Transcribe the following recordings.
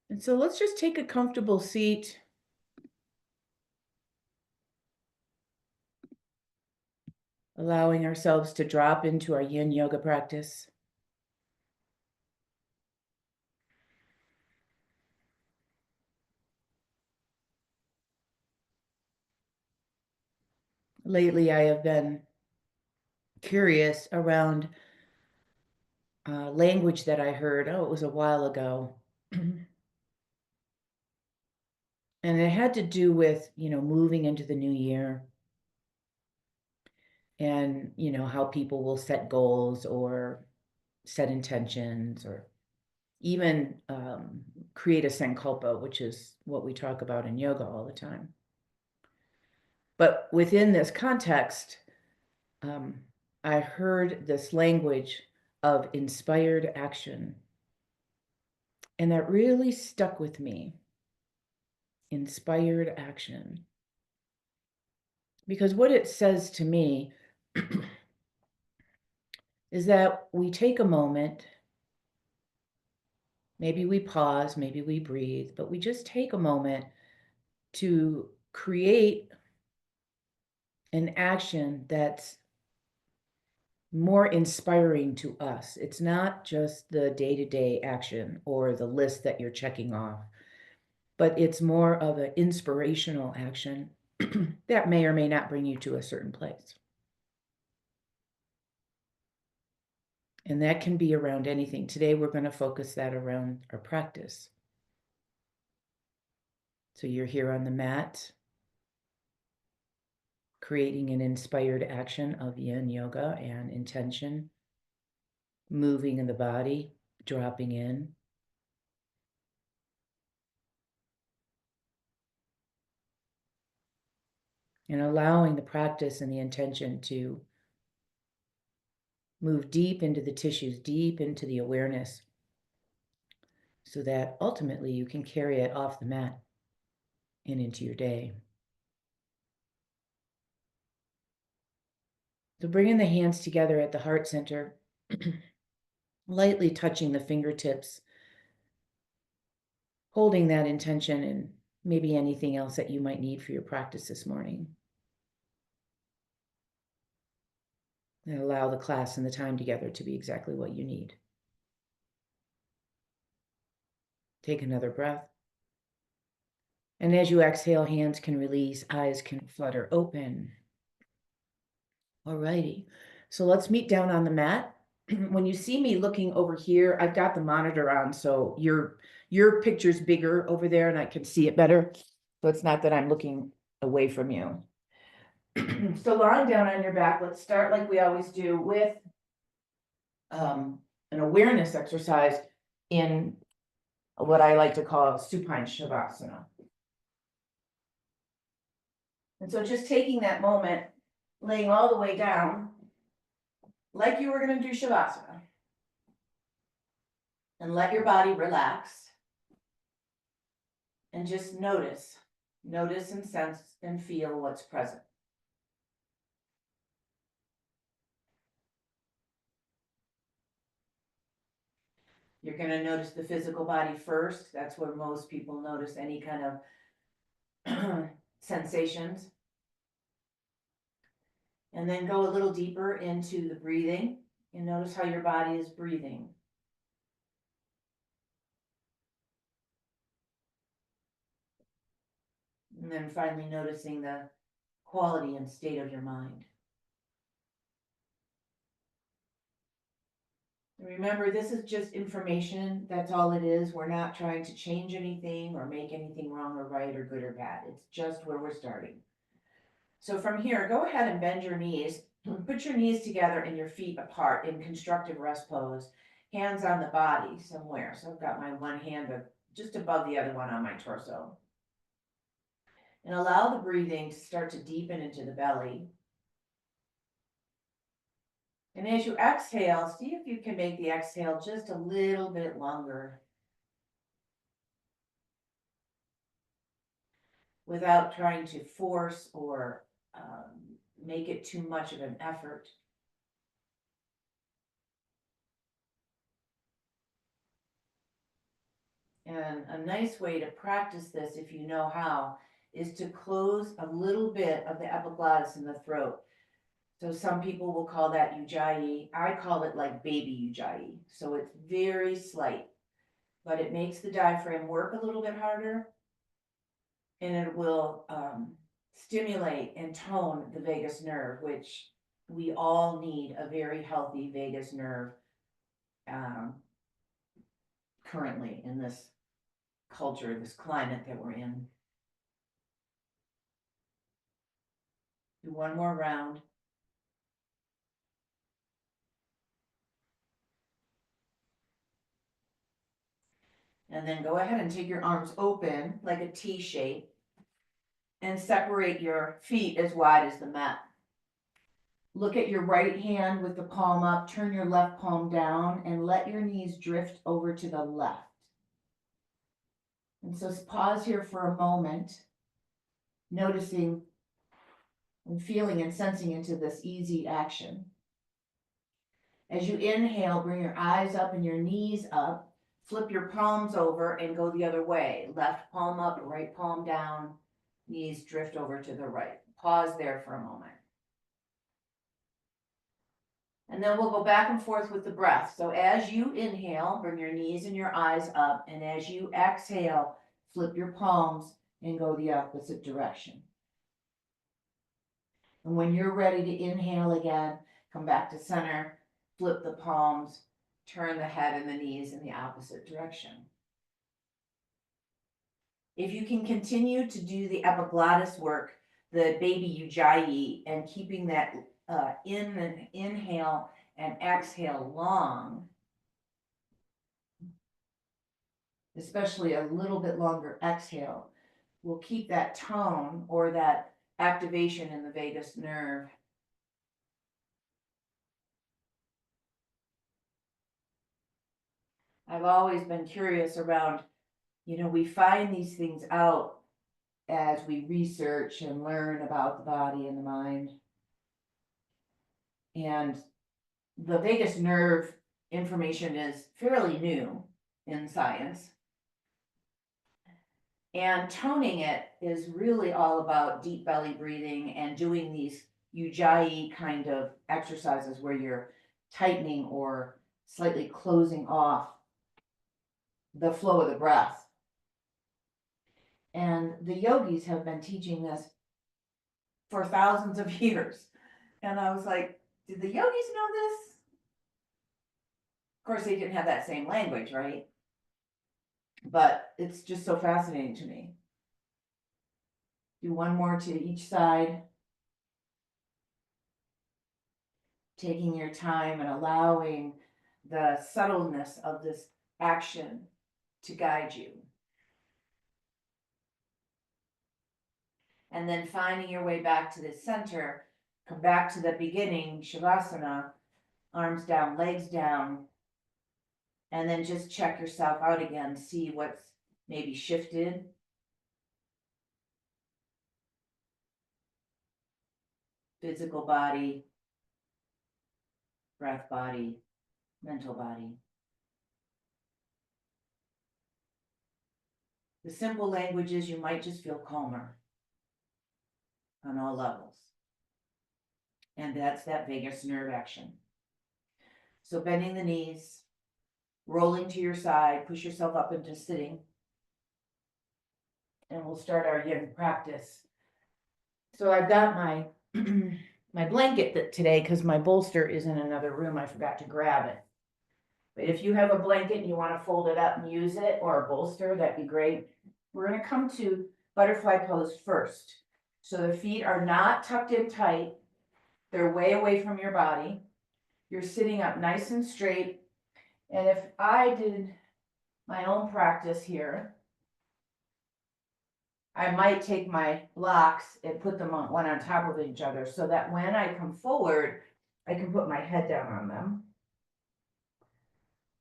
And so let's just take a comfortable seat, allowing ourselves to drop into our Yin Yoga practice. Lately, I have been curious around language that I heard. Oh, it was a while ago. And it had to do with, moving into the new year and, how people will set goals or set intentions or even create a sankalpa, which is what we talk about in yoga all the time. But within this context, I heard this language of inspired action. And that really stuck with me. Inspired action. Because what it says to me is that we take a moment, maybe we pause, maybe we breathe, but we just take a moment to create an action that's more inspiring to us. It's not just the day-to-day action or the list that you're checking off, but it's more of an inspirational action that may or may not bring you to a certain place. And that can be around anything. Today, we're going to focus that around our practice. So you're here on the mat, creating an inspired action of Yin Yoga and intention, moving in the body, dropping in. And allowing the practice and the intention to move deep into the tissues, deep into the awareness, so that ultimately you can carry it off the mat and into your day. So bringing the hands together at the heart center, lightly touching the fingertips, holding that intention and maybe anything else that you might need for your practice this morning. And allow the class and the time together to be exactly what you need. Take another breath. And as you exhale, hands can release, eyes can flutter open. Alrighty, so let's meet down on the mat. When you see me looking over here, I've got the monitor on, so your picture's bigger over there and I can see it better. So it's not that I'm looking away from you. So lying down on your back, let's start like we always do with an awareness exercise in what I like to call supine shavasana. And so just taking that moment, laying all the way down, like you were going to do shavasana, and let your body relax, and just notice and sense and feel what's present. You're going to notice the physical body first. That's where most people notice any kind of sensations. And then go a little deeper into the breathing and notice how your body is breathing. And then finally noticing the quality and state of your mind. Remember, this is just information. That's all it is. We're not trying to change anything or make anything wrong or right or good or bad. It's just where we're starting. So from here, go ahead and bend your knees. Put your knees together and your feet apart in constructive rest pose. Hands on the body somewhere. So I've got my one hand just above the other one on my torso. And allow the breathing to start to deepen into the belly. And as you exhale, see if you can make the exhale just a little bit longer without trying to force or make it too much of an effort. And And a nice way to practice this, if you know how, is to close a little bit of the epiglottis in the throat. So some people will call that ujjayi. I call it like baby ujjayi. So it's very slight, but it makes the diaphragm work a little bit harder, and it will stimulate and tone the vagus nerve, which we all need a very healthy vagus nerve currently in this culture, this climate that we're in. Do one more round. And then go ahead and take your arms open like a T shape and separate your feet as wide as the mat. Look at your right hand with the palm up, turn your left palm down, and let your knees drift over to the left. And so pause here for a moment, noticing and feeling and sensing into this easy action. As you inhale, bring your eyes up and your knees up, flip your palms over and go the other way. Left palm up, right palm down, knees drift over to the right. Pause there for a moment. And then we'll go back and forth with the breath. So as you inhale, bring your knees and your eyes up. And as you exhale, flip your palms and go the opposite direction. And when you're ready to inhale again, come back to center, flip the palms, turn the head and the knees in the opposite direction. If you can continue to do the epiglottis work, the baby ujjayi, and keeping that inhale and exhale long, especially a little bit longer exhale, will keep that tone or that activation in the vagus nerve. I've always been curious around, we find these things out as we research and learn about the body and the mind. And the vagus nerve information is fairly new in science. And toning it is really all about deep belly breathing and doing these ujjayi kind of exercises where you're tightening or slightly closing off the flow of the breath. And the yogis have been teaching this for thousands of years. And I was like, did the yogis know this? Of course, they didn't have that same language, right? But it's just so fascinating to me. Do one more to each side. Taking your time and allowing the subtleness of this action to guide you. And then finding your way back to the center, come back to the beginning, Shavasana, arms down, legs down, and then just check yourself out again, see what's maybe shifted. Physical body, breath body, mental body. The simple language is you might just feel calmer on all levels. And that's that vagus nerve action. So bending the knees, rolling to your side, push yourself up into sitting. And we'll start our yin practice. So I've got my my blanket today because my bolster is in another room. I forgot to grab it. But if you have a blanket and you want to fold it up and use it, or a bolster, that'd be great. We're going to come to butterfly pose first. So the feet are not tucked in tight. They're way away from your body. You're sitting up nice and straight. And if I did my own practice here, I might take my blocks and put them on one on top of each other so that when I come forward, I can put my head down on them.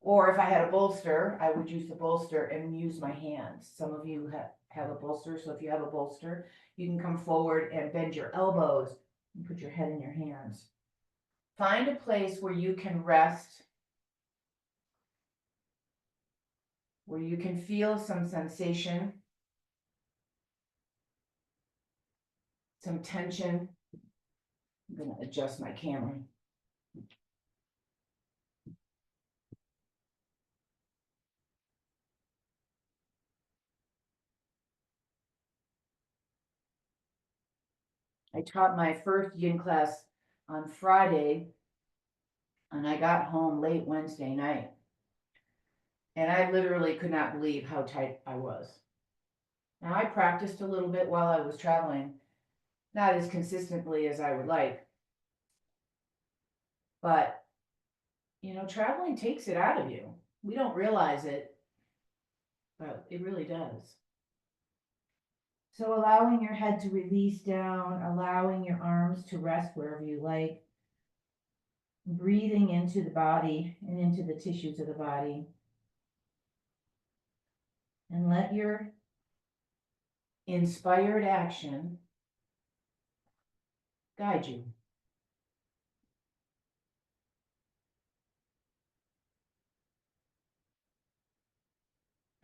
Or if I had a bolster, I would use the bolster and use my hands. Some of you have a bolster, so if you have a bolster, you can come forward and bend your elbows and put your head in your hands. Find a place where you can rest where you can feel some sensation, some tension. I'm going to adjust my camera. I taught my first yin class on Friday, and I got home late Wednesday night. And I literally could not believe how tight I was. Now, I practiced a little bit while I was traveling, not as consistently as I would like. But, traveling takes it out of you. We don't realize it, but it really does. So allowing your head to release down, allowing your arms to rest wherever you like, breathing into the body and into the tissues of the body. And let your inspired action guide you.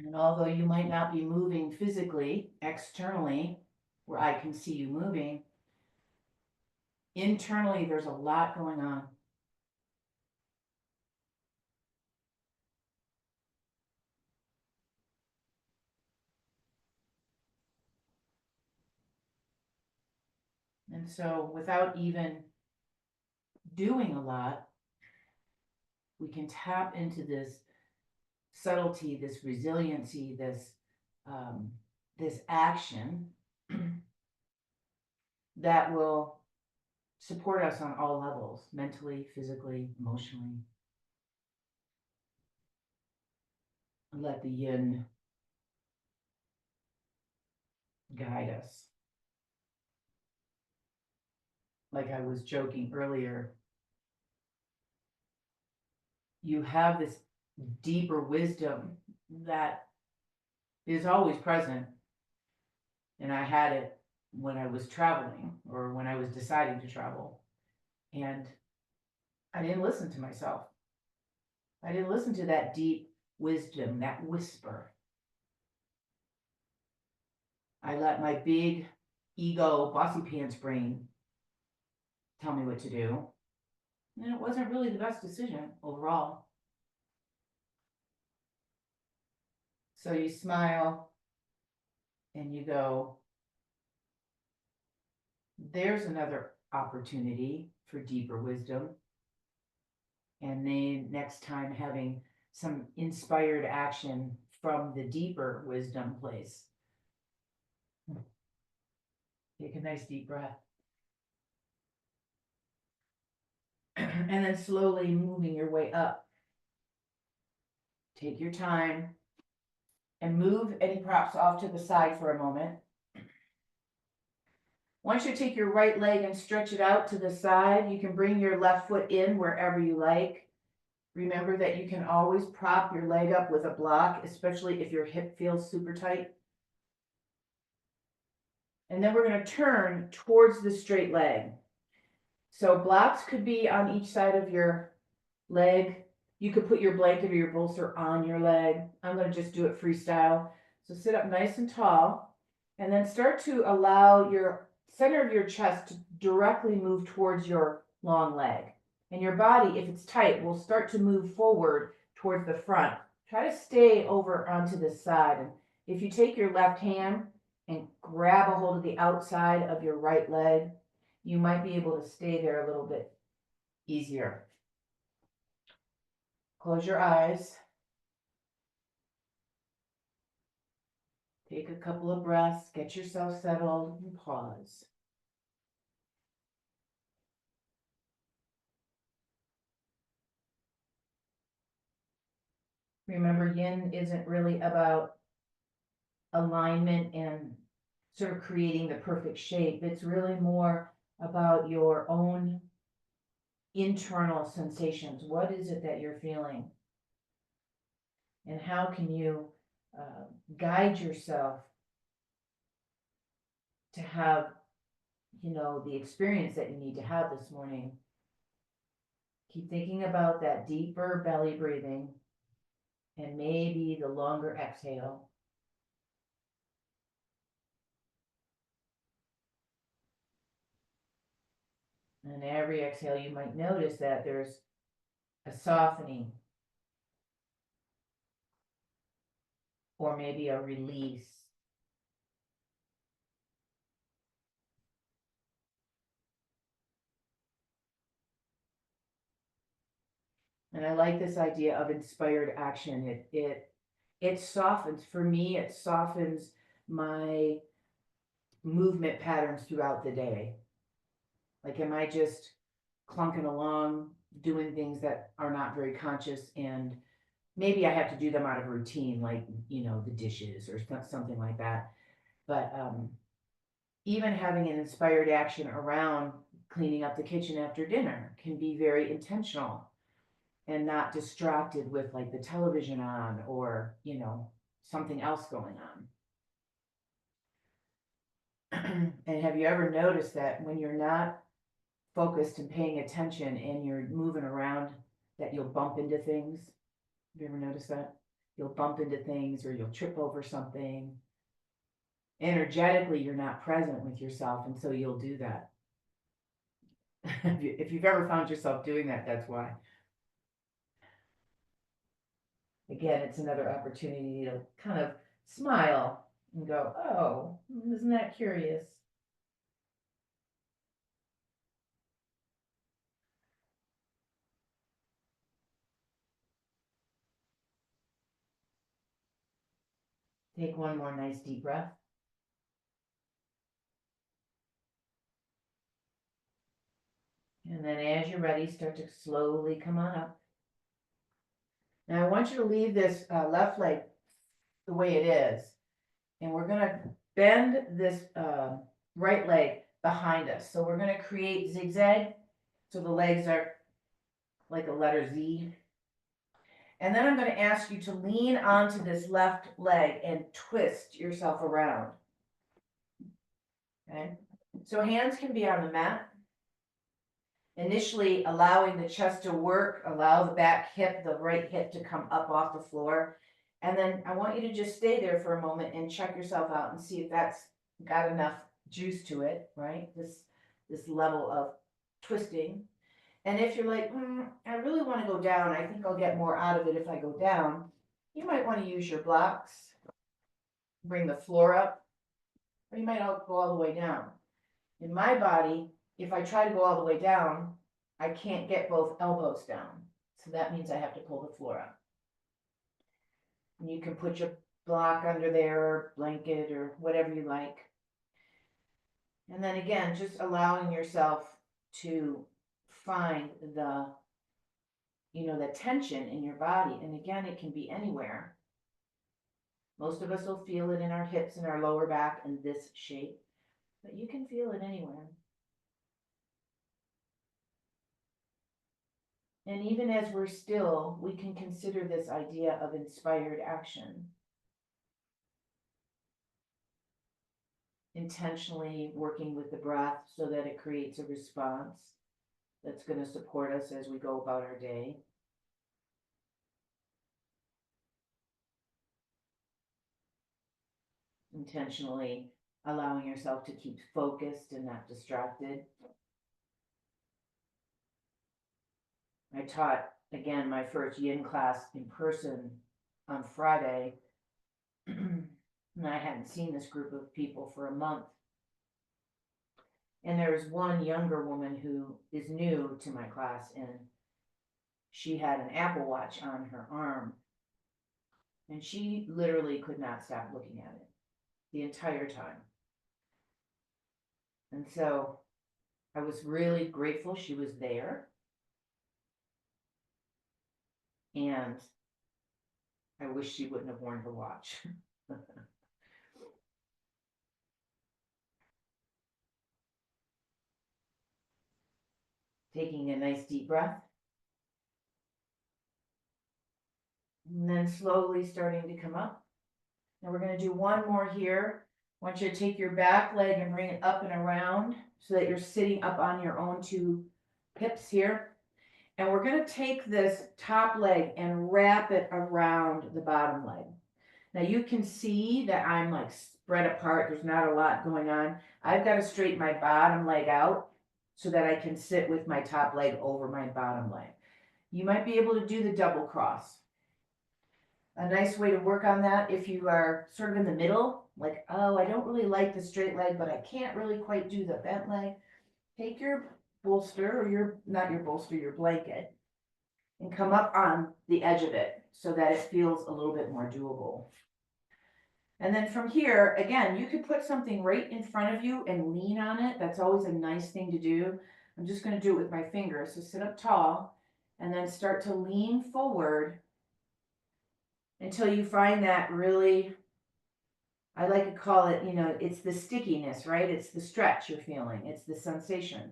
And although you might not be moving physically, externally, where I can see you moving, internally there's a lot going on. And so without even doing a lot, we can tap into this subtlety, this resiliency, this action that will support us on all levels, mentally, physically, emotionally. And let the yin guide us. Like I was joking earlier, you have this deeper wisdom that is always present. And I had it when I was traveling or when I was deciding to travel. And I didn't listen to myself. I didn't listen to that deep wisdom, that whisper. I let my big ego, bossy pants brain tell me what to do. And it wasn't really the best decision overall. So you smile and you go, there's another opportunity for deeper wisdom. And then next time having some inspired action from the deeper wisdom place. Take a nice deep breath. And then slowly moving your way up. Take your time and move any props off to the side for a moment. Once you take your right leg and stretch it out to the side, you can bring your left foot in wherever you like. Remember that you can always prop your leg up with a block, especially if your hip feels super tight. And then we're going to turn towards the straight leg. So blocks could be on each side of your leg. You could put your blanket or your bolster on your leg. I'm going to just do it freestyle. So sit up nice and tall, and then start to allow your center of your chest to directly move towards your long leg. And your body, if it's tight, will start to move forward towards the front. Try to stay over onto the side. And if you take your left hand and grab a hold of the outside of your right leg, you might be able to stay there a little bit easier. Close your eyes. Take a couple of breaths, get yourself settled, and pause. Remember, yin isn't really about alignment and sort of creating the perfect shape. It's really more about your own internal sensations. What is it that you're feeling? And how can you guide yourself to have, the experience that you need to have this morning? Keep thinking about that deeper belly breathing. And maybe the longer exhale. And every exhale, you might notice that there's a softening or maybe a release. And I like this idea of inspired action. It softens, for me, it softens my movement patterns throughout the day. Like, am I just clunking along, doing things that are not very conscious, and maybe I have to do them out of routine, like, the dishes or something like that. But even having an inspired action around cleaning up the kitchen after dinner can be very intentional and not distracted with like the television on or, something else going on. And have you ever noticed that when you're not focused and paying attention and you're moving around, that you'll bump into things? Have you ever noticed that? You'll bump into things or you'll trip over something. Energetically, you're not present with yourself, and so you'll do that. If you've ever found yourself doing that, that's why. Again, it's another opportunity to kind of smile and go, oh, isn't that curious? Take one more nice deep breath. And then as you're ready, start to slowly come on up. Now I want you to leave this left leg the way it is. And we're gonna bend this right leg behind us. So we're gonna create zigzag. So the legs are like a letter Z. And then I'm gonna ask you to lean onto this left leg and twist yourself around. Okay, so hands can be on the mat. Initially allowing the chest to work, allow the back hip, the right hip to come up off the floor. And then I want you to just stay there for a moment and check yourself out and see if that's got enough juice to it, right? This level of twisting. And if you're like, I really want to go down, I think I'll get more out of it if I go down, you might want to use your blocks, bring the floor up, or you might go all the way down. In my body, if I try to go all the way down, I can't get both elbows down. So that means I have to pull the floor up. And you can put your block under there or blanket or whatever you like. And then again, just allowing yourself to find the tension in your body. And again, it can be anywhere. Most of us will feel it in our hips and our lower back in this shape, but you can feel it anywhere. And even as we're still, we can consider this idea of inspired action. Intentionally working with the breath so that it creates a response that's going to support us as we go about our day. Intentionally allowing yourself to keep focused and not distracted. I taught, again, my first Yin class in person on Friday, and I hadn't seen this group of people for a month. And there's one younger woman who is new to my class, and she had an Apple Watch on her arm, and she literally could not stop looking at it the entire time. And so I was really grateful she was there. And I wish she wouldn't have worn her watch. Taking a nice deep breath. And then slowly starting to come up. Now we're going to do one more here. I want you to take your back leg and bring it up and around so that you're sitting up on your own two hips here. And we're gonna take this top leg and wrap it around the bottom leg. Now you can see that I'm like spread apart. There's not a lot going on. I've got to straighten my bottom leg out so that I can sit with my top leg over my bottom leg. You might be able to do the double cross. A nice way to work on that if you are sort of in the middle, like, oh, I don't really like the straight leg, but I can't really quite do the bent leg. Take your bolster or not your bolster, your blanket, and come up on the edge of it so that it feels a little bit more doable. And then from here, again, you could put something right in front of you and lean on it. That's always a nice thing to do. I'm just going to do it with my fingers. So sit up tall and then start to lean forward until you find that really, I like to call it, it's the stickiness, right? It's the stretch you're feeling. It's the sensation.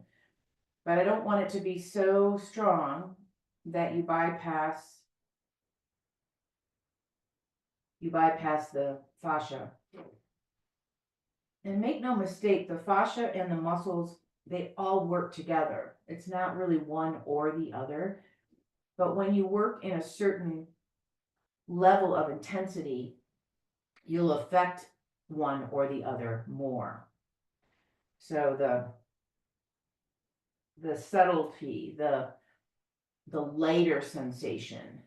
But I don't want it to be so strong that you bypass the fascia. And make no mistake, the fascia and the muscles, they all work together. It's not really one or the other. But when you work in a certain level of intensity, you'll affect one or the other more. So the subtlety, the lighter sensation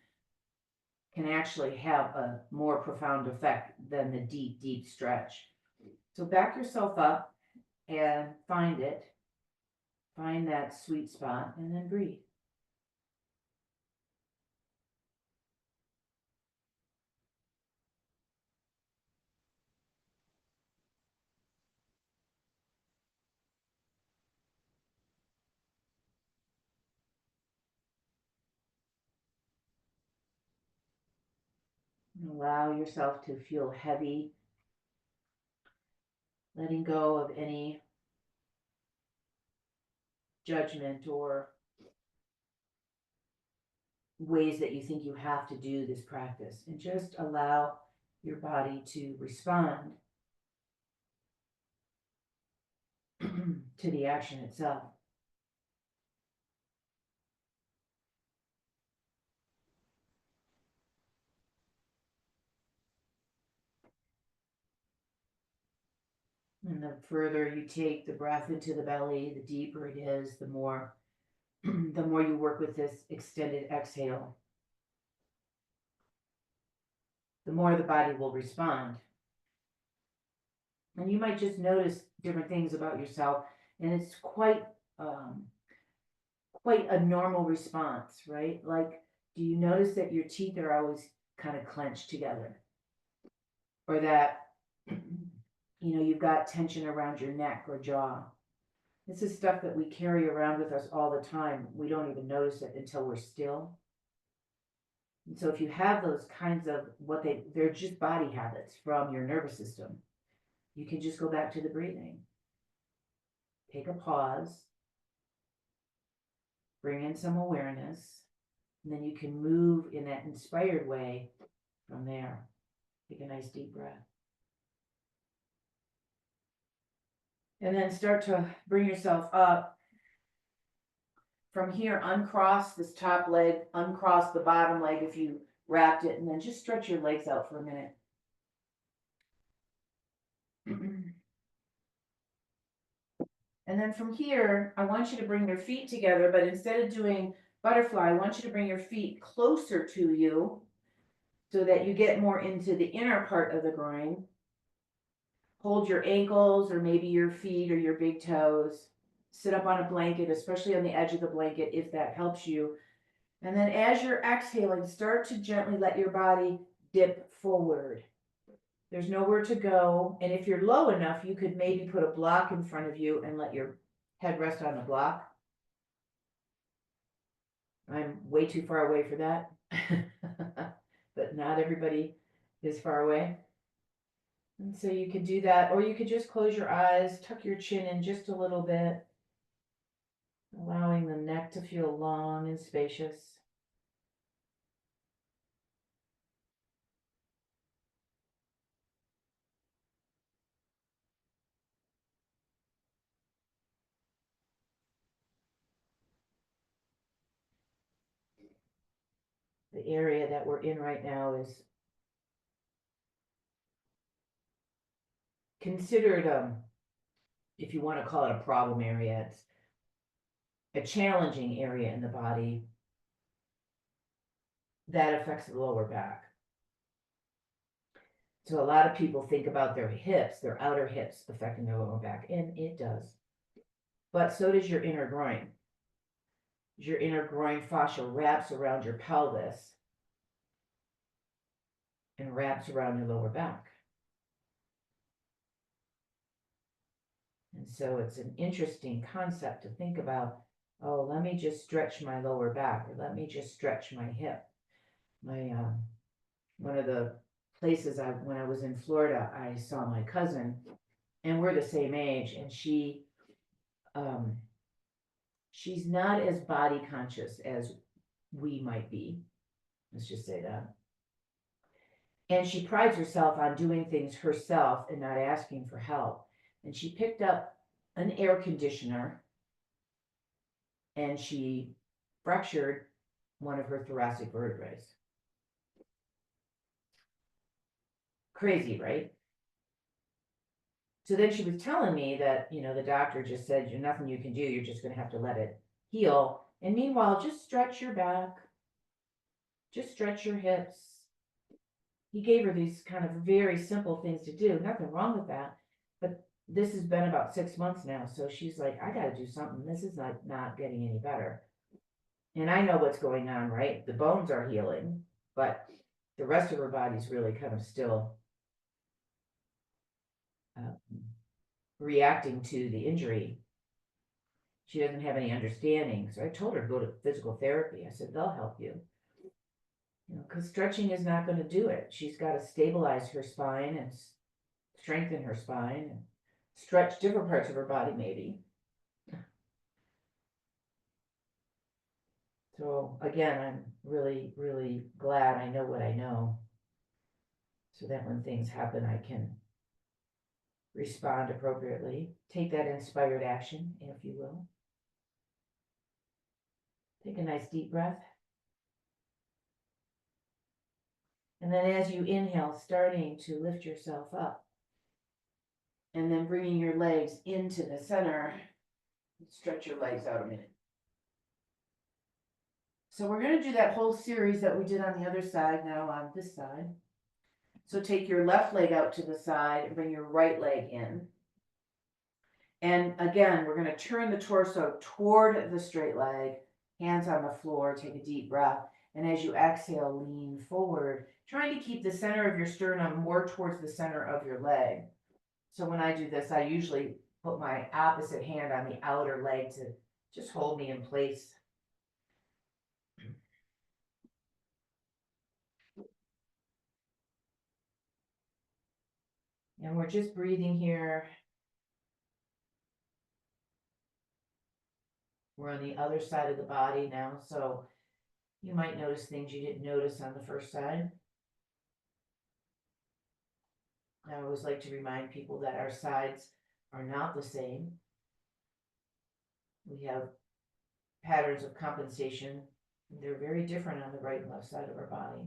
can actually have a more profound effect than the deep, deep stretch. So back yourself up and find that sweet spot, and then breathe. And allow yourself to feel heavy, letting go of any judgment or ways that you think you have to do this practice, and just allow your body to respond to the action itself. And the further you take the breath into the belly, the deeper it is, the more the more you work with this extended exhale, the more the body will respond. And you might just notice different things about yourself, and it's quite a normal response, right? Like, do you notice that your teeth are always kind of clenched together? Or that, you've got tension around your neck or jaw? This is stuff that we carry around with us all the time. We don't even notice it until we're still. And so if you have those kinds of they're just body habits from your nervous system, you can just go back to the breathing. Take a pause, bring in some awareness, and then you can move in that inspired way from there. Take a nice deep breath. And then start to bring yourself up. From here, uncross this top leg, uncross the bottom leg if you wrapped it, and then just stretch your legs out for a minute. And then from here, I want you to bring your feet together, but instead of doing butterfly, I want you to bring your feet closer to you so that you get more into the inner part of the groin. Hold your ankles or maybe your feet or your big toes. Sit up on a blanket, especially on the edge of the blanket if that helps you. And then as you're exhaling, start to gently let your body dip forward. There's nowhere to go. And if you're low enough, you could maybe put a block in front of you and let your head rest on the block. I'm way too far away for that. But not everybody is far away. And so you could do that, or you could just close your eyes, tuck your chin in just a little bit, allowing the neck to feel long and spacious. the area that we're in right now is considered, if you want to call it a problem area, it's a challenging area in the body that affects the lower back. So a lot of people think about their hips, their outer hips affecting their lower back, and it does. But so does your inner groin. Your inner groin fascia wraps around your pelvis and wraps around your lower back. And so it's an interesting concept to think about, oh, let me just stretch my lower back, or let me just stretch my hip. One of the places when I was in Florida, I saw my cousin, and we're the same age, and she's not as body conscious as we might be. Let's just say that. And she prides herself on doing things herself and not asking for help. And she picked up an air conditioner and she fractured one of her thoracic vertebrae. Crazy, right? So then she was telling me that, the doctor just said, there's nothing you can do. You're just going to have to let it heal. And meanwhile, just stretch your back. Just stretch your hips. He gave her these kind of very simple things to do. Nothing wrong with that. But this has been about 6 months now. So she's like, I got to do something. This is not getting any better. And I know what's going on, right? The bones are healing, but the rest of her body's really kind of still reacting to the injury. She doesn't have any understanding. So I told her to go to physical therapy. I said, they'll help you. Because stretching is not going to do it. She's got to stabilize her spine and strengthen her spine and stretch different parts of her body, maybe. So again, I'm really, really glad I know what I know, so that when things happen, I can respond appropriately. Take that inspired action, if you will. Take a nice deep breath. And then as you inhale, starting to lift yourself up. And then bringing your legs into the center. Stretch your legs out a minute. So we're going to do that whole series that we did on the other side now on this side. So take your left leg out to the side and bring your right leg in. And again, we're going to turn the torso toward the straight leg, hands on the floor, take a deep breath. And as you exhale, lean forward, trying to keep the center of your sternum more towards the center of your leg. So when I do this, I usually put my opposite hand on the outer leg to just hold me in place. And we're just breathing here. We're on the other side of the body now, so you might notice things you didn't notice on the first side. I always like to remind people that our sides are not the same. We have patterns of compensation. They're very different on the right and left side of our body.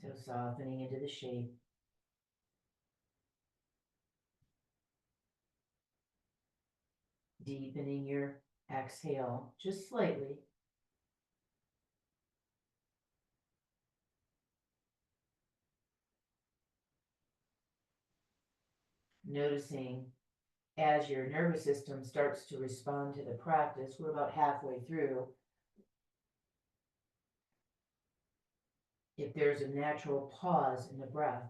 So softening into the shape. Deepening your exhale just slightly. Noticing as your nervous system starts to respond to the practice, we're about halfway through, if there's a natural pause in the breath.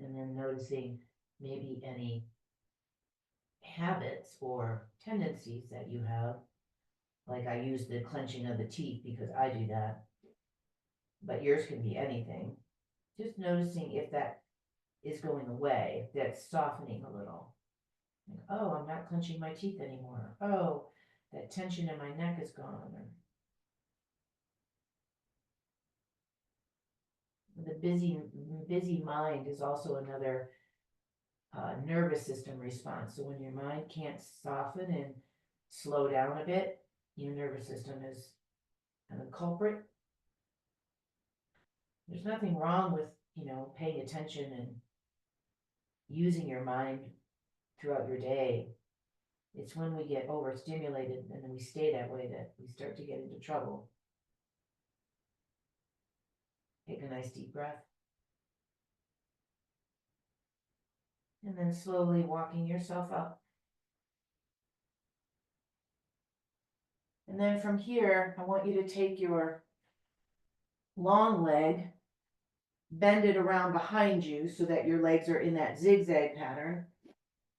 And then noticing maybe any habits or tendencies that you have. Like I use the clenching of the teeth because I do that. but yours can be anything. Just noticing if that is going away, if that's softening a little. Like, oh, I'm not clenching my teeth anymore. Oh, that tension in my neck is gone. Or the busy mind is also another nervous system response. So when your mind can't soften and slow down a bit, your nervous system is the culprit. There's nothing wrong with, paying attention and using your mind throughout your day. It's when we get overstimulated and then we stay that way that we start to get into trouble. Take a nice deep breath. And then slowly walking yourself up. And then from here, I want you to take your long leg, bend it around behind you so that your legs are in that zigzag pattern,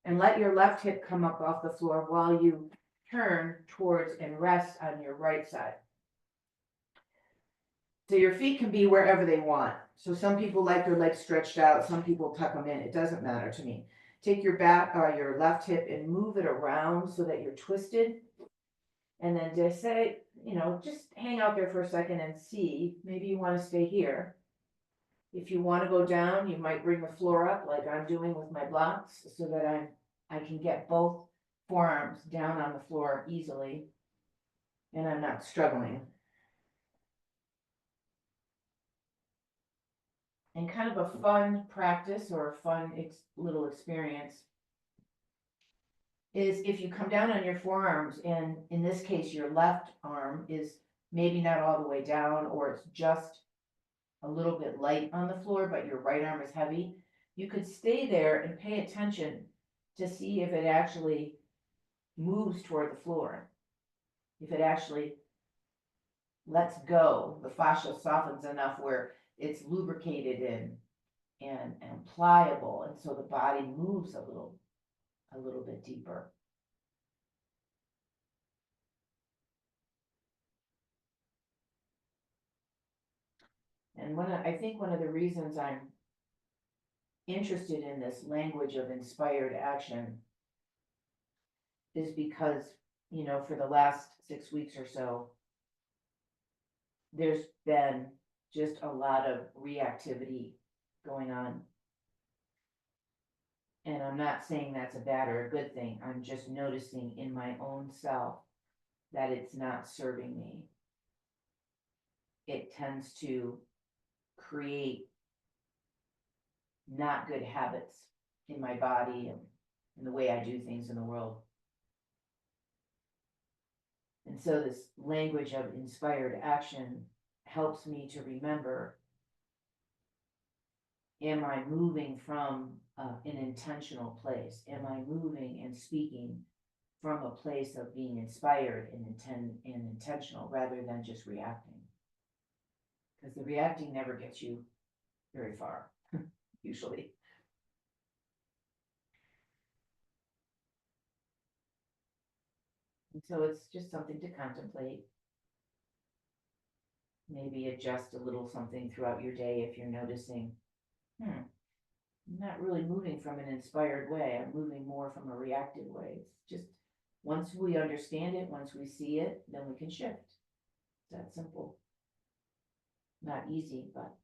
and let your left hip come up off the floor while you turn towards and rest on your right side. So your feet can be wherever they want. So some people like their legs stretched out, some people tuck them in. It doesn't matter to me. Take your your left hip and move it around so that you're twisted. And then just say, just hang out there for a second and see. Maybe you want to stay here. If you want to go down, you might bring the floor up like I'm doing with my blocks so that I can get both forearms down on the floor easily and I'm not struggling. And kind of a fun practice or a fun little experience is if you come down on your forearms, and in this case, your left arm is maybe not all the way down, or it's just a little bit light on the floor, but your right arm is heavy. You could stay there and pay attention to see if it actually moves toward the floor. If it actually lets go, the fascia softens enough where it's lubricated and pliable, and so the body moves a little bit deeper. And I think one of the reasons I'm interested in this language of inspired action is because, for the last 6 weeks or so, there's been just a lot of reactivity going on. And I'm not saying that's a bad or a good thing. I'm just noticing in my own self that it's not serving me. It tends to create not good habits in my body and in the way I do things in the world. And so this language of inspired action helps me to remember, am I moving from an intentional place? Am I moving and speaking from a place of being inspired and intentional rather than just reacting? Because the reacting never gets you very far, usually. And so it's just something to contemplate. Maybe adjust a little something throughout your day if you're noticing, I'm not really moving from an inspired way. I'm moving more from a reactive way. It's just once we understand it, once we see it, then we can shift. It's that simple. Not easy, but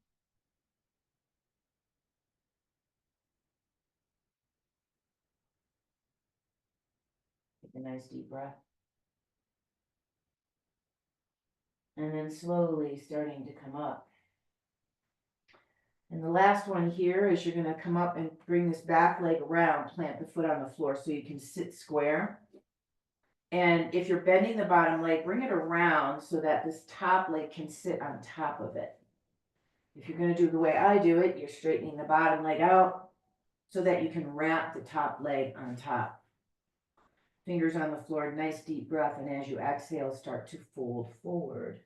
take a nice deep breath. And then slowly starting to come up. And the last one here is you're going to come up and bring this back leg around, plant the foot on the floor so you can sit square. And if you're bending the bottom leg, bring it around so that this top leg can sit on top of it. If you're going to do the way I do it, you're straightening the bottom leg out so that you can wrap the top leg on top. Fingers on the floor, nice deep breath, and as you exhale, start to fold forward.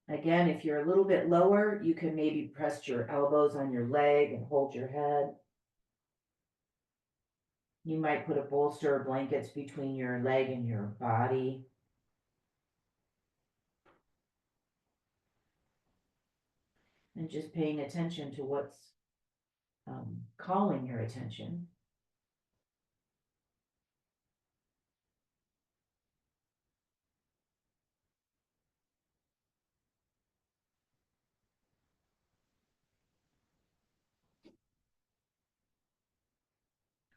Again, if you're a little bit lower, you can maybe press your elbows on your leg and hold your head. You might put a bolster or blankets between your leg and your body. and just paying attention to what's calling your attention.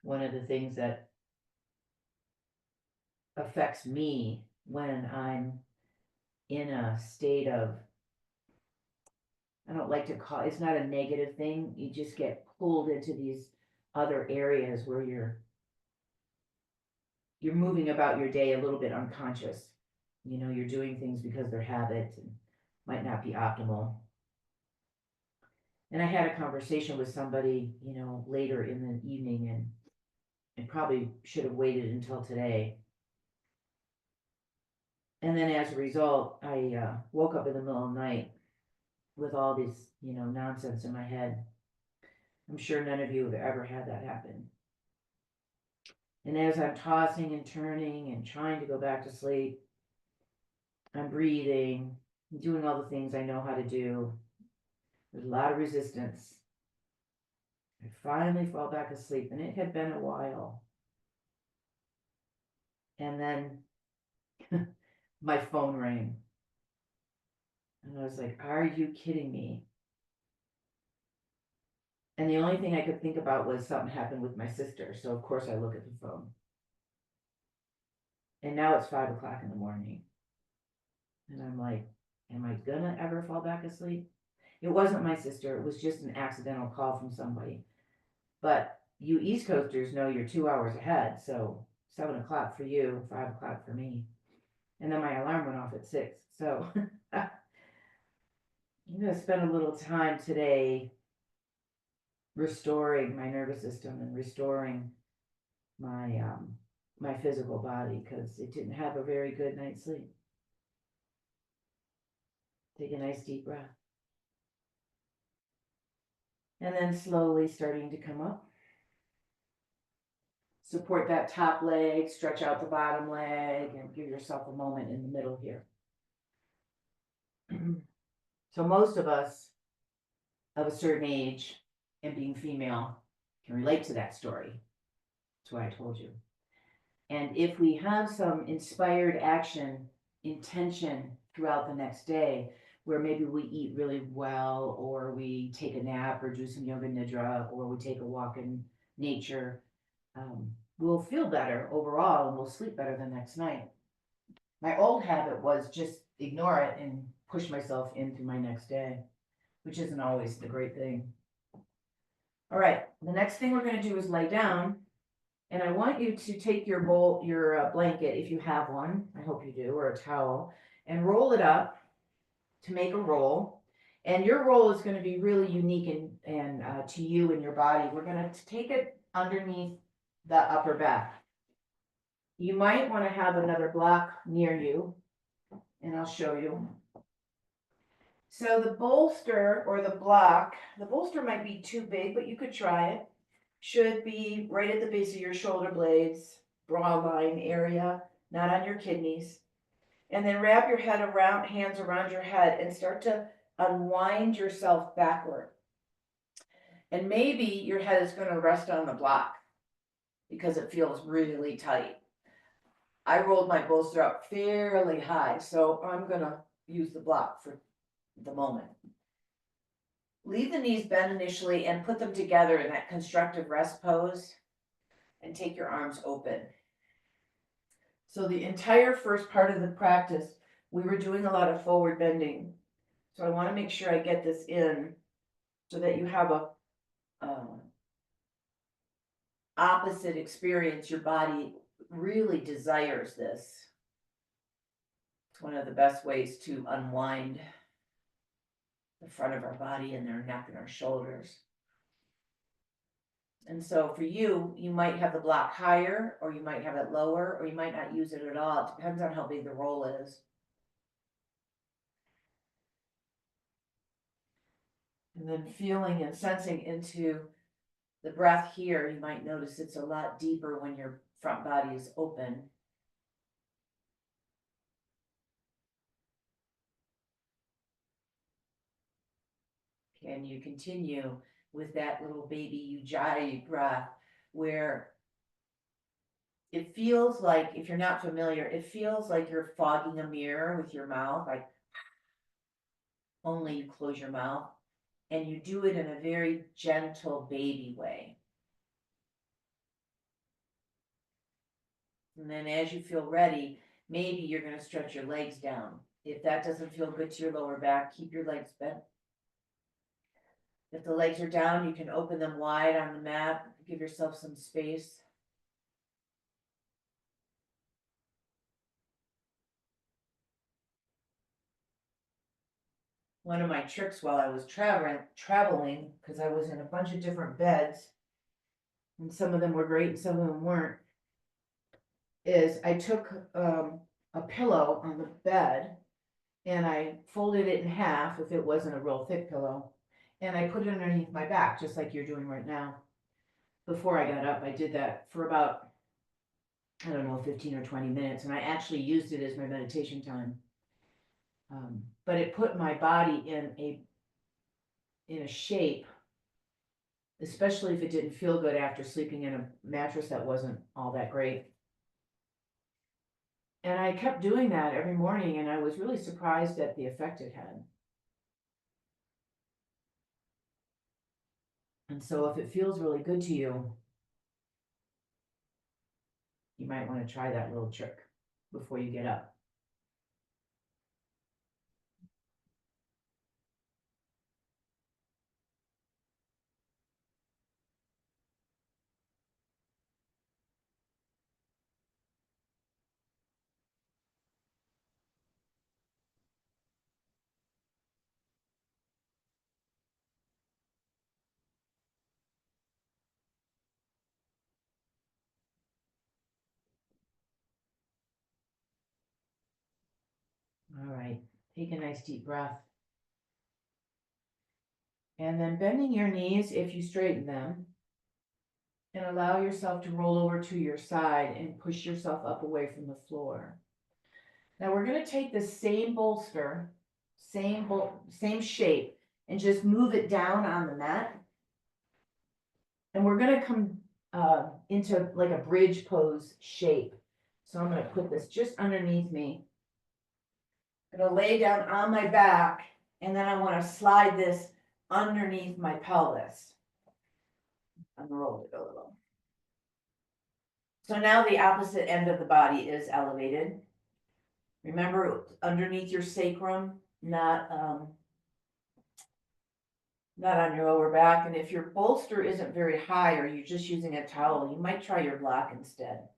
One of the things that affects me when I'm in a state of, I don't like to call, it's not a negative thing, you just get pulled into these other areas where you're moving about your day a little bit unconscious. You know, you're doing things because they're habits and might not be optimal. And I had a conversation with somebody, you know, later in the evening, and I probably should have waited until today. And then as a result, I woke up in the middle of the night with all this, you know, nonsense in my head. I'm sure none of you have ever had that happen. And as I'm tossing and turning and trying to go back to sleep, I'm breathing, doing all the things I know how to do. There's a lot of resistance. I finally fall back asleep, and it had been a while. And then my phone rang. And I was like, are you kidding me? And the only thing I could think about was something happened with my sister. So of course I look at the phone. And now it's 5 o'clock in the morning. And I'm like, am I gonna ever fall back asleep? It wasn't my sister. It was just an accidental call from somebody. But you East Coasters know you're 2 hours ahead. So 7 o'clock for you, 5 o'clock for me. And then my alarm went off at 6. So I'm gonna spend a little time today restoring my nervous system and restoring my my physical body, because it didn't have a very good night's sleep. Take a nice deep breath. And then slowly starting to come up. Support that top leg, stretch out the bottom leg, and give yourself a moment in the middle here. So most of us of a certain age and being female can relate to that story. That's why I told you. And if we have some inspired action, intention throughout the next day, where maybe we eat really well, or we take a nap, or do some yoga nidra, or we take a walk in nature, we'll feel better overall, and we'll sleep better the next night. My old habit was just ignore it and push myself into my next day, which isn't always the great thing. All right, the next thing we're going to do is lay down. And I want you to take your blanket, if you have one, I hope you do, or a towel, and roll it up to make a roll. And your roll is going to be really unique and to you and your body. We're going to take it underneath the upper back. You might want to have another block near you, and I'll show you. So the bolster or the block, the bolster might be too big, but you could try it. Should be right at the base of your shoulder blades, bra line area, not on your kidneys. And then wrap your hands around your head and start to unwind yourself backward. And maybe your head is going to rest on the block because it feels really tight. I rolled my bolster up fairly high, so I'm going to use the block for the moment. Leave the knees bent initially and put them together in that constructive rest pose, and take your arms open. So the entire first part of the practice, we were doing a lot of forward bending. So I want to make sure I get this in so that you have a opposite experience. Your body really desires this. It's one of the best ways to unwind the front of our body and our neck and our shoulders. And so for you, you might have the block higher, or you might have it lower, or you might not use it at all. It depends on how big the roll is. And then feeling and sensing into the breath here, you might notice it's a lot deeper when your front body is open. and you continue with that little baby ujjayi breath, where it feels like, if you're not familiar, it feels like you're fogging a mirror with your mouth, like only you close your mouth, and you do it in a very gentle baby way. And then as you feel ready, maybe you're going to stretch your legs down. If that doesn't feel good to your lower back, keep your legs bent. If the legs are down, you can open them wide on the mat, give yourself some space. One of my tricks while I was traveling, because I was in a bunch of different beds, and some of them were great and some of them weren't, is I took a pillow on the bed and I folded it in half if it wasn't a real thick pillow, and I put it underneath my back, just like you're doing right now. Before I got up, I did that for about, I don't know, 15 or 20 minutes, and I actually used it as my meditation time. But it put my body in a shape, especially if it didn't feel good after sleeping in a mattress that wasn't all that great. And I kept doing that every morning, and I was really surprised at the effect it had. And so if it feels really good to you, you might want to try that little trick before you get up. All right, take a nice deep breath. And then bending your knees if you straighten them, and allow yourself to roll over to your side and push yourself up away from the floor. Now we're going to take the same bolster, same shape, and just move it down on the mat. And we're going to come into like a bridge pose shape. So I'm going to put this just underneath me. I'm going to lay down on my back, and then I want to slide this underneath my pelvis. Unroll it a little. So now the opposite end of the body is elevated. Remember, underneath your sacrum, not on your lower back. And if your bolster isn't very high, or you're just using a towel, you might try your block instead.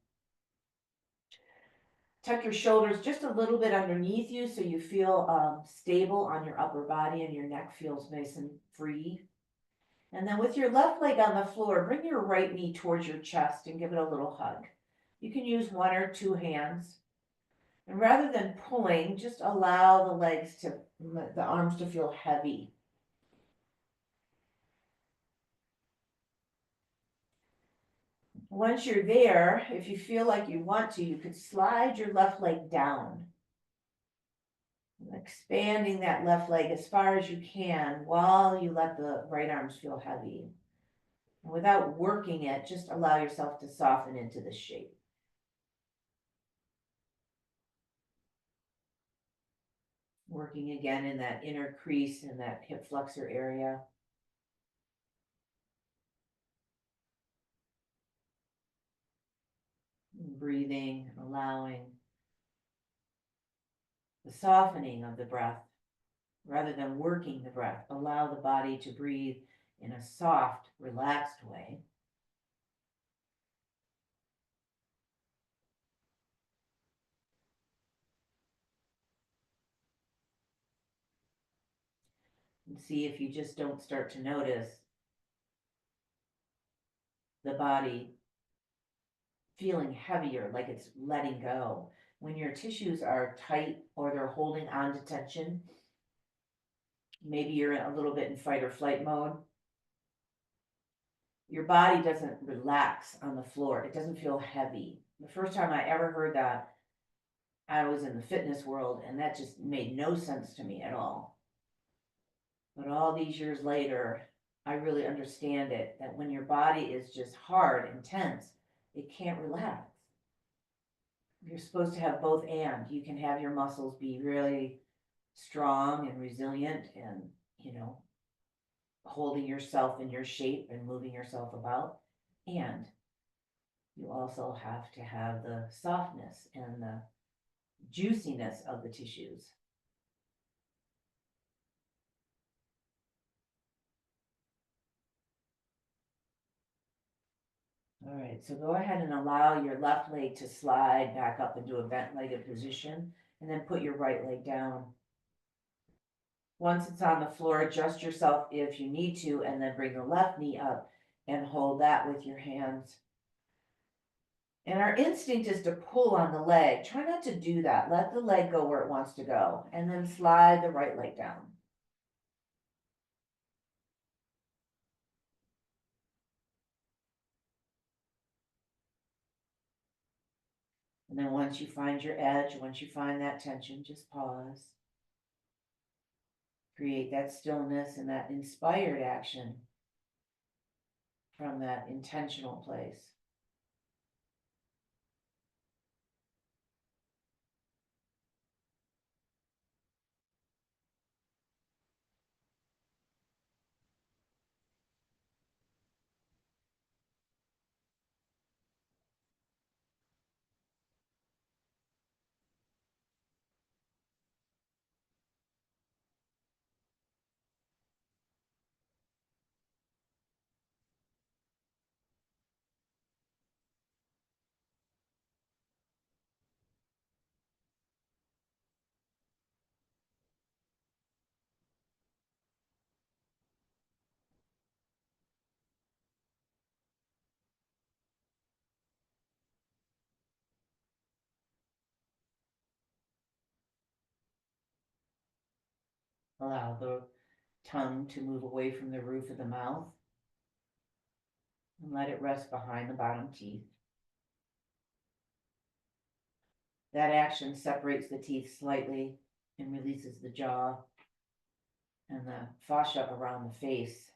Tuck your shoulders just a little bit underneath you so you feel stable on your upper body, and your neck feels nice and free. And then with your left leg on the floor, bring your right knee towards your chest and give it a little hug. You can use one or two hands. And rather than pulling, just allow the arms to feel heavy. Once you're there, if you feel like you want to, you could slide your left leg down, expanding that left leg as far as you can while you let the right arms feel heavy. And without working it, just allow yourself to soften into the shape. Working again in that inner crease and that hip flexor area. Breathing, allowing the softening of the breath. Rather than working the breath, allow the body to breathe in a soft, relaxed way. And see if you just don't start to notice the body feeling heavier, like it's letting go. When your tissues are tight or they're holding on to tension, maybe you're a little bit in fight or flight mode, your body doesn't relax on the floor. It doesn't feel heavy. The first time I ever heard that, I was in the fitness world, and that just made no sense to me at all. But all these years later, I really understand it, that when your body is just hard and tense, it can't relax. You're supposed to have both and. You can have your muscles be really strong and resilient and, holding yourself in your shape and moving yourself about. And you also have to have the softness and the juiciness of the tissues. All right, so go ahead and allow your left leg to slide back up into a bent-legged position, and then put your right leg down. Once it's on the floor, adjust yourself if you need to, and then bring the left knee up and hold that with your hands. And our instinct is to pull on the leg. Try not to do that. Let the leg go where it wants to go, and then slide the right leg down. And then once you find your edge, once you find that tension, just pause. Create that stillness and that inspired action from that intentional place. Allow the tongue to move away from the roof of the mouth and let it rest behind the bottom teeth. That action separates the teeth slightly and releases the jaw and the fascia around the face.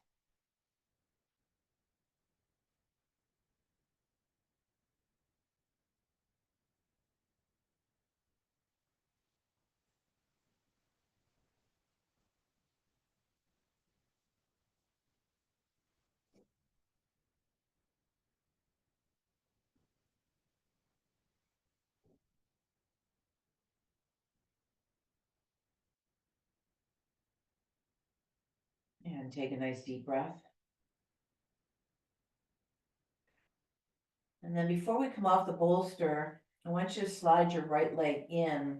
And take a nice deep breath. And then before we come off the bolster, I want you to slide your right leg in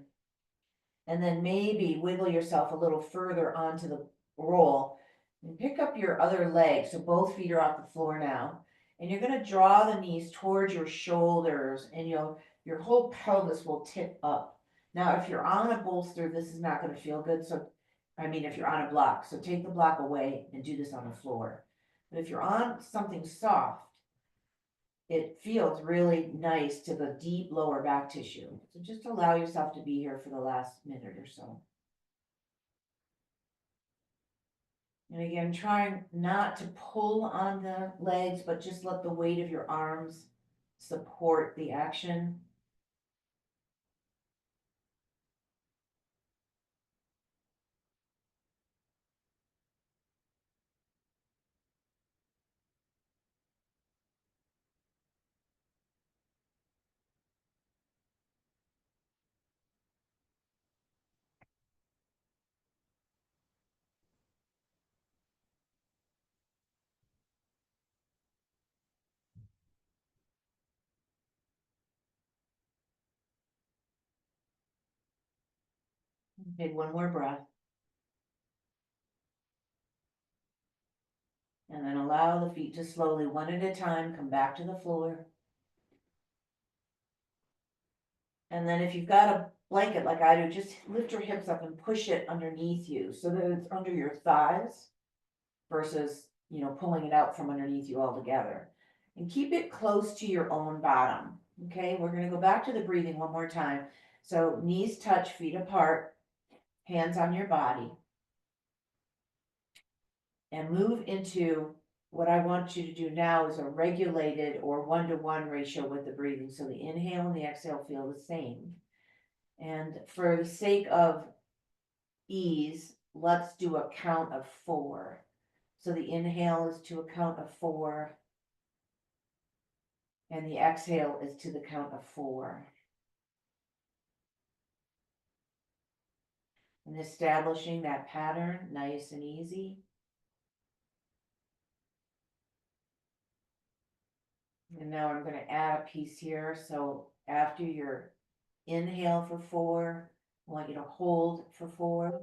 and then maybe wiggle yourself a little further onto the roll and pick up your other leg. So both feet are off the floor now. And you're going to draw the knees towards your shoulders, and your whole pelvis will tip up. Now, if you're on a bolster, this is not going to feel good. So, if you're on a block, so take the block away and do this on the floor. But if you're on something soft, it feels really nice to the deep lower back tissue. So just allow yourself to be here for the last minute or so. And again, trying not to pull on the legs, but just let the weight of your arms support the action. Take one more breath. And then allow the feet to slowly, one at a time, come back to the floor. And then if you've got a blanket like I do, just lift your hips up and push it underneath you so that it's under your thighs versus, pulling it out from underneath you altogether. And keep it close to your own bottom. Okay, we're going to go back to the breathing one more time. So knees touch, feet apart, hands on your body. and move into what I want you to do now is a regulated or 1-to-1 ratio with the breathing. So the inhale and the exhale feel the same. And for the sake of ease, let's do a count of 4. So the inhale is to a count of 4, and the exhale is to the count of 4. And establishing that pattern, nice and easy. And now I'm going to add a piece here. So after your inhale for 4, I want you to hold for 4.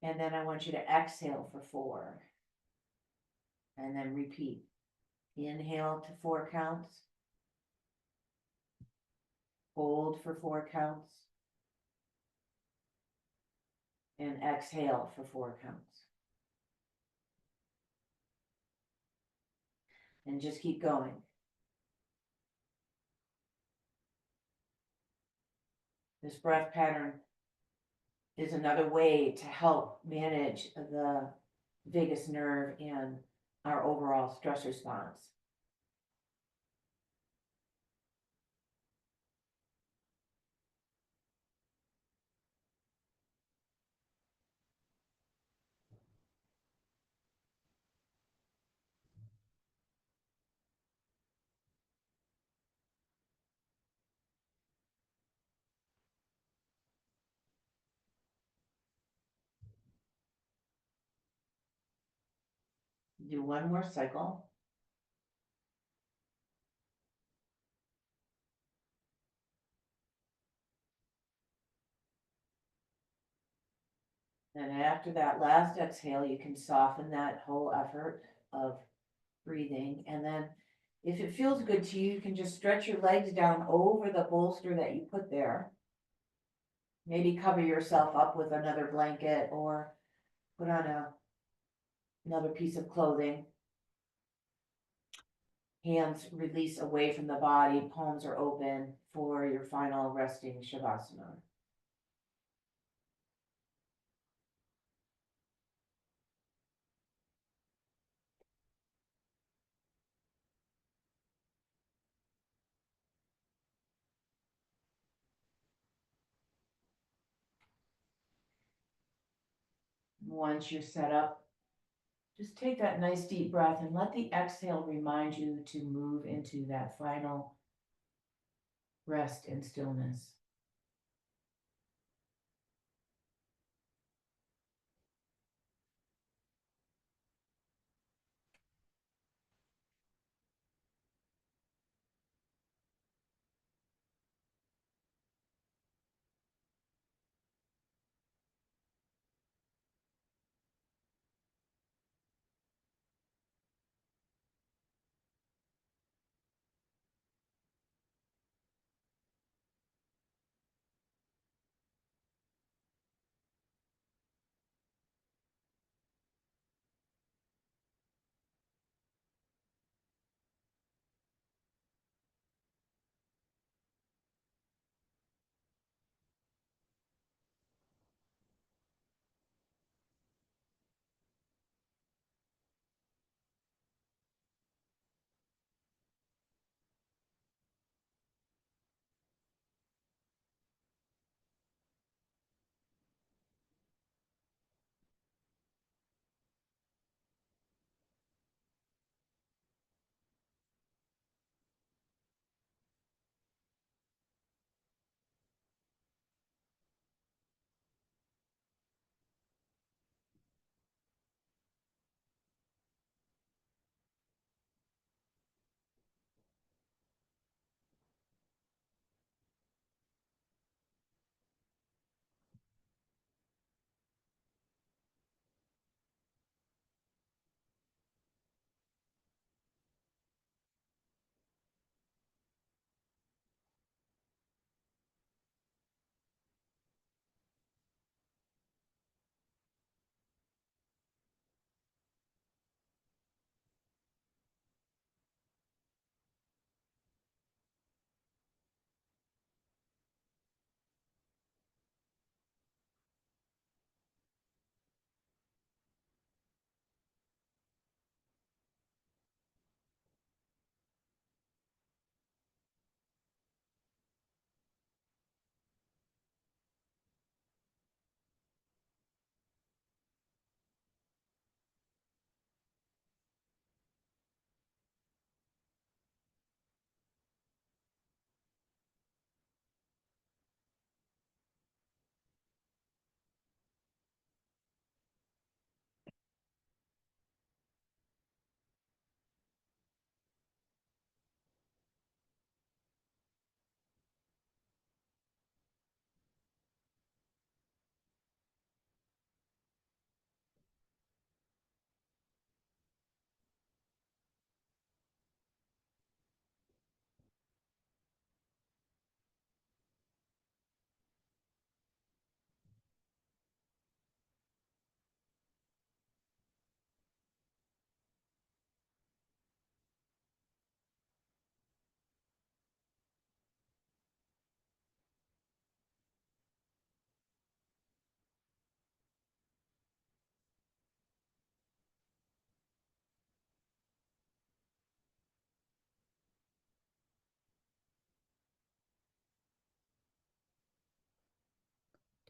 And then I want you to exhale for 4. And then repeat. Inhale to 4 counts. Hold for 4 counts. And exhale for 4 counts. And just keep going. This breath pattern is another way to help manage the vagus nerve and our overall stress response. Do one more cycle. And after that last exhale, you can soften that whole effort of breathing. And then if it feels good to you, you can just stretch your legs down over the bolster that you put there. Maybe cover yourself up with another blanket or put on another piece of clothing. Hands release away from the body, palms are open for your final resting Shavasana. Once you're set up, just take that nice deep breath and let the exhale remind you to move into that final rest and stillness.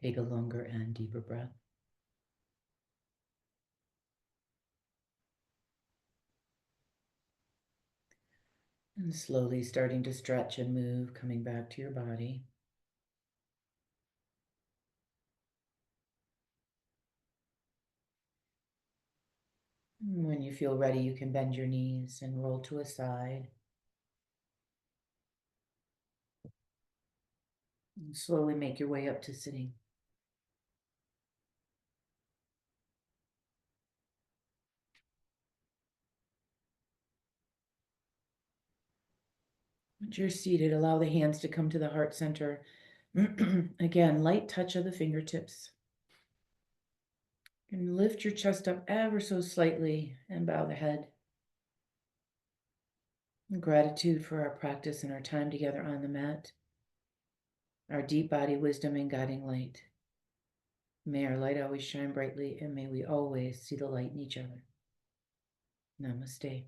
Take a longer and deeper breath. And slowly starting to stretch and move, coming back to your body. When you feel ready, you can bend your knees and roll to a side. And slowly make your way up to sitting. Once you're seated, allow the hands to come to the heart center. Again, light touch of the fingertips. And lift your chest up ever so slightly and bow the head. And gratitude for our practice and our time together on the mat. Our deep body wisdom and guiding light. May our light always shine brightly, and may we always see the light in each other. Namaste.